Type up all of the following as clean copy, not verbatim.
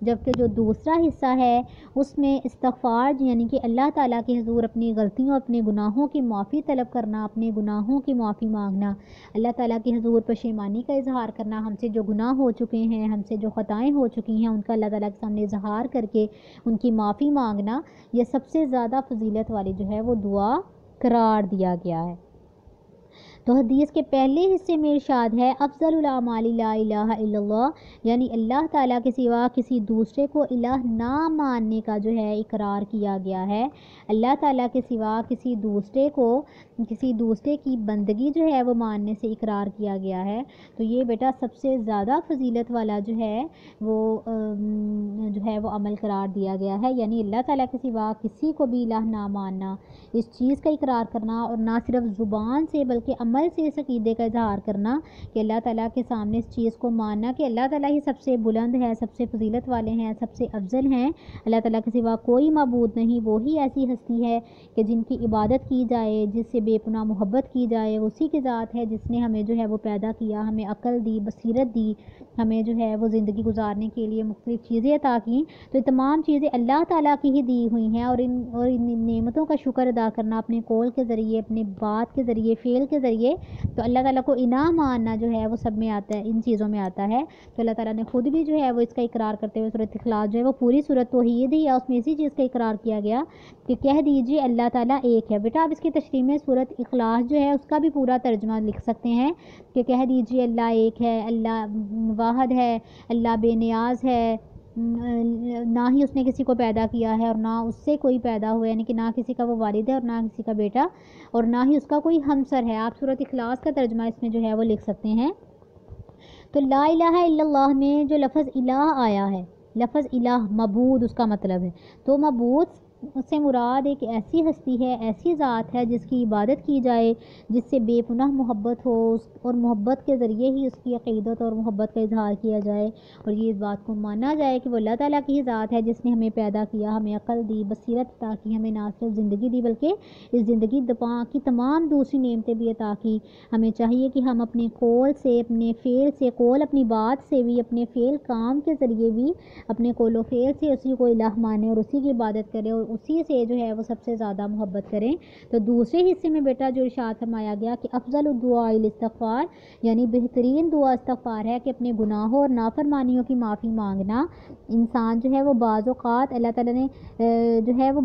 جبکہ جو دوسرا حصہ ہے اس میں استغفار یعنی کہ اللہ تعالیٰ کے حضور اپنی غلطیوں اپنے گناہوں کی معافی طلب کرنا، اپنے گناہوں کی معافی مانگنا، اللہ تعالیٰ کے حضور پشیمانی کا اظہار کرنا، ہم سے جو گناہ ہو چکے ہیں، ہم سے جو خطائیں ہو چکی ہیں ان کا اللہ تعالیٰ کے سامنے اظہار کر کے ان کی معافی مانگنا، یہ سب سے زیادہ فضیلت والی جو ہے وہ دعا قرار دیا گیا ہے۔ تو حدیث کے پہلے حصے میں ارشاد ہے افضل الاعمال لا الہ الا اللہ، یعنی اللہ تعالیٰ کے سوا کسی دوسرے کو الہ نہ ماننے کا جو ہے اقرار کیا گیا ہے، اللہ تعالیٰ کے سوا کسی دوسرے کی بندگی جو ہے وہ ماننے سے اقرار کیا گیا ہے۔ تو یہ بیٹا سب سے زیادہ فضیلت والا جو ہے وہ عمل قرار دیا گیا ہے، یعنی اللہ تعالیٰ کے سوا کسی کو بھی الہ نہ ماننا، اس چیز کا اقرار کرنا، اور نہ صرف زبان سے بلکہ عمل سے اس عقیدے کا اظہار کرنا کہ اللہ تعالیٰ کے سامنے اس چیز کو ماننا کہ اللہ تعالیٰ ہی سب سے بلند ہے، سب سے فضیلت والے ہیں، سب سے افضل ہیں، اللہ تعالیٰ کے سوا کوئی معبود نہیں، وہی ایسی ہستی ہے کہ جن کی عبادت کی جائے، جس سے بے پناہ محبت کی جائے، اسی کی ذات ہے جس نے ہمیں جو ہے وہ پیدا کیا، ہمیں عقل دی، بصیرت دی، ہمیں جو ہے وہ زندگی گزارنے کے لیے مختلف چیزیں عطا کیں۔ تو یہ تمام چیزیں اللہ تعالیٰ کی ہی دی ہوئی ہیں، اور ان نعمتوں کا شکر ادا کرنا اپنے قول کے ذریعے، اپنے بات کے ذریعے، فعل کے ذریعے، تو اللہ تعالیٰ کو الہ ماننا جو ہے وہ سب میں آتا ہے، ان چیزوں میں آتا ہے۔ تو اللہ تعالیٰ نے خود بھی جو ہے وہ اس کا اقرار کرتے ہوئے سورۃ اخلاص جو ہے وہ پوری سورۃ توحید ہی ہے، اس میں اسی چیز کا اقرار کیا گیا کہ کہہ دیجیے اللہ تعالیٰ ایک ہے۔ بیٹا آپ اس کی تشریح میں سورۃ اخلاص جو ہے اس کا بھی پورا ترجمہ لکھ سکتے ہیں کہ کہہ دیجیے اللہ ایک ہے، اللہ واحد ہے، اللہ بے نیاز ہے، نہ ہی اس نے کسی کو پیدا کیا ہے اور نہ اس سے کوئی پیدا ہوا ہے، یعنی کہ نہ کسی کا وہ والد ہے اور نہ کسی کا بیٹا اور نہ ہی اس کا کوئی ہمسر ہے۔ آپ سورۃ اخلاص کا ترجمہ اس میں جو ہے وہ لکھ سکتے ہیں۔ تو لا الہ الا اللہ میں جو لفظ الہ آیا ہے، لفظ الہ معبود اس کا مطلب ہے، تو معبود سے مراد ایک ایسی ہستی ہے، ایسی ذات ہے جس کی عبادت کی جائے، جس سے بے پناہ محبت ہو، اور محبت کے ذریعے ہی اس کی عقیدت اور محبت کا اظہار کیا جائے، اور یہ اس بات کو مانا جائے کہ وہ اللہ تعالیٰ کی ہی ذات ہے جس نے ہمیں پیدا کیا، ہمیں عقل دی، بصیرت عطا کی، ہمیں نہ صرف زندگی دی بلکہ اس زندگی کی تمام دوسری نعمتیں بھی عطا کی۔ ہمیں چاہیے کہ ہم اپنے قول سے، اپنے فعل سے، قول اپنی بات سے بھی، اپنے فعل کام کے ذریعے بھی، اپنے قول و فعل سے اسی کو الہ مانے اور اسی کی عبادت کریں اور اسی سے جو ہے وہ سب سے زیادہ محبت کریں۔ تو دوسرے حصے میں بیٹا جو ارشاد فرمایا گیا کہ افضل الدعاء الاستغفار، یعنی بہترین دعا استغفار ہے کہ اپنے گناہوں اور نافرمانیوں کی معافی مانگنا۔ انسان جو ہے وہ بعض اوقات اللہ تعالیٰ نے جو ہے وہ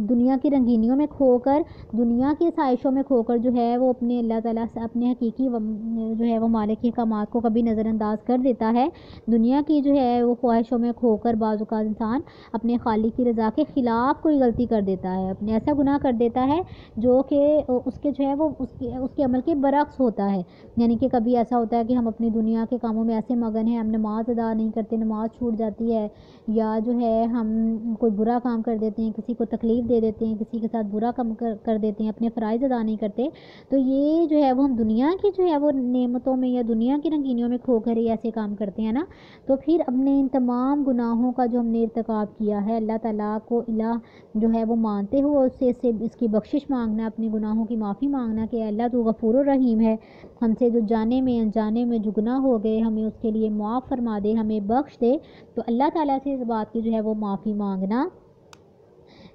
دنیا کی رنگینیوں میں کھو کر، دنیا کی خواہشوں میں کھو کر جو ہے وہ اپنے اللہ تعالیٰ سے اپنے حقیقی جو ہے وہ مالک کی احکامات کو کبھی نظر انداز کر دیتا ہے۔ دنیا کی جو ہے وہ خواہشوں میں کھو کر بعض اوقات انسان اپنے خالق کی رضا کے خلاف کوئی غلطی کر دیتا ہے، اپنے ایسا گناہ کر دیتا ہے جو کہ اس کے جو ہے وہ اس کے عمل کے برعکس ہوتا ہے۔ یعنی کہ کبھی ایسا ہوتا ہے کہ ہم اپنی دنیا کے کاموں میں ایسے مگن ہیں، ہم نماز ادا نہیں کرتے، نماز چھوٹ جاتی ہے، یا جو ہے ہم کوئی برا کام کر دیتے ہیں، کسی کو تکلیف دے دیتے ہیں، کسی کے ساتھ برا کام کر دیتے ہیں، اپنے فرائض ادا نہیں کرتے، تو یہ جو ہے وہ ہم دنیا کی جو ہے وہ نعمتوں میں یا دنیا کی رنگینیوں میں کھو کر ہی ایسے کام کرتے ہیں نا۔ تو پھر اپنے ان تمام گناہوں کا جو ہم نے ارتکاب کیا ہے، اللہ تعالیٰ کو الہ جو ہے وہ مانتے ہوئے اس کی بخشش مانگنا، اپنے گناہوں کی معافی مانگنا کہ اللہ تو غفور الرحیم ہے، ہم سے جو جانے میں انجانے میں جو گناہ ہو گئے ہمیں اس کے لیے معاف فرما دے، ہمیں بخش دے۔ تو اللہ تعالیٰ سے اس بات کی جو ہے وہ معافی مانگنا،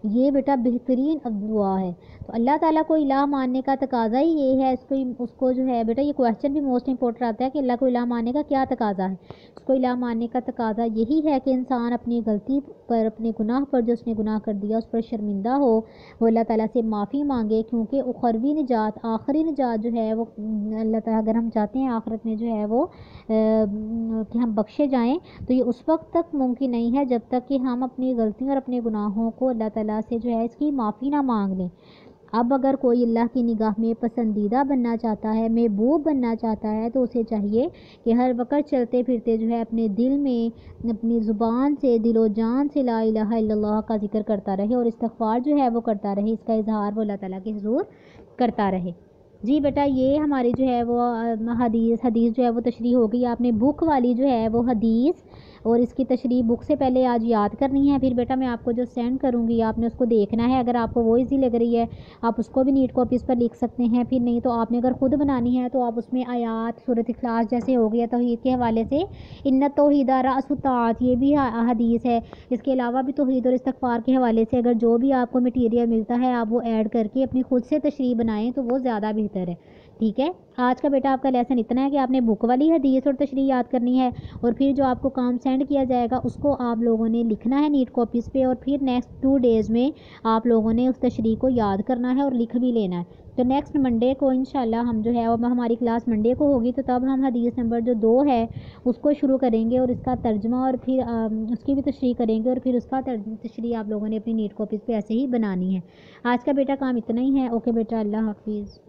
یہ بیٹا بہترین دعا ہے۔ تو اللہ تعالیٰ کو الہ ماننے کا تقاضا ہی یہ ہے، اس کو جو ہے بیٹا یہ کویشچن بھی موسٹ امپورٹنٹ آتا ہے کہ اللہ کو الہ ماننے کا کیا تقاضا ہے۔ اس کو الہ ماننے کا تقاضا یہی ہے کہ انسان اپنی غلطی پر، اپنے گناہ پر، جو اس نے گناہ کر دیا اس پر شرمندہ ہو، وہ اللہ تعالیٰ سے معافی مانگے، کیونکہ اخروی نجات، آخری نجات جو ہے وہ اللہ تعالیٰ اگر ہم چاہتے ہیں آخرت میں جو ہے وہ کہ ہم بخشے جائیں، تو یہ اس وقت تک ممکن نہیں ہے جب تک کہ ہم اپنی غلطیوں اور اپنے گناہوں کو اللہ تعالیٰ سے جو ہے اس کی معافی نہ مانگ لیں۔ اب اگر کوئی اللہ کی نگاہ میں پسندیدہ بننا چاہتا ہے، محبوب بننا چاہتا ہے، تو اسے چاہیے کہ ہر وقت چلتے پھرتے جو ہے اپنے دل میں، اپنی زبان سے، دل و جان سے لا الہ الا اللہ کا ذکر کرتا رہے اور استغفار جو ہے وہ کرتا رہے، اس کا اظہار وہ اللہ تعالیٰ کے حضور کرتا رہے۔ جی بیٹا یہ ہماری جو ہے وہ حدیث جو ہے وہ تشریح ہو گئی۔ آپ نے بک والی جو ہے وہ حدیث اور اس کی تشریح بک سے پہلے آج یاد کرنی ہے، پھر بیٹا میں آپ کو جو سینڈ کروں گی آپ نے اس کو دیکھنا ہے، اگر آپ کو وہ ایزی لگ رہی ہے آپ اس کو بھی نیٹ کاپیز پر لکھ سکتے ہیں، پھر نہیں تو آپ نے اگر خود بنانی ہے تو آپ اس میں آیات سورۃ اخلاص جیسے ہو گیا توحید کے حوالے سے، ان التوحید رأس الطاعات یہ بھی حدیث ہے، اس کے علاوہ بھی توحید اور استغفار کے حوالے سے اگر جو بھی آپ کو مٹیریل ملتا ہے آپ وہ ایڈ کر کے اپنی خود سے تشریح بنائیں تو وہ زیادہ بہتر ہے، ٹھیک ہے۔ آج کا بیٹا آپ کا لیسن اتنا ہے کہ آپ نے بک والی حدیث اور تشریح یاد کرنی ہے، اور پھر جو آپ کو کام سینڈ کیا جائے گا اس کو آپ لوگوں نے لکھنا ہے نیٹ کاپیز پہ، اور پھر نیکسٹ 2 days میں آپ لوگوں نے اس تشریح کو یاد کرنا ہے اور لکھ بھی لینا ہے۔ تو نیکسٹ منڈے کو انشاءاللہ ہم جو ہے اب ہماری کلاس منڈے کو ہوگی تو تب ہم حدیث نمبر جو 2 ہے اس کو شروع کریں گے اور اس کا ترجمہ اور پھر اس کی بھی تشریح کریں گے، اور پھر اس کا تشریح آپ لوگوں نے اپنی نیٹ کاپیز پہ ایسے ہی بنانی ہے۔ آج کا بیٹا کام اتنا ہی ہے، اوکے بیٹا، اللہ حافظ۔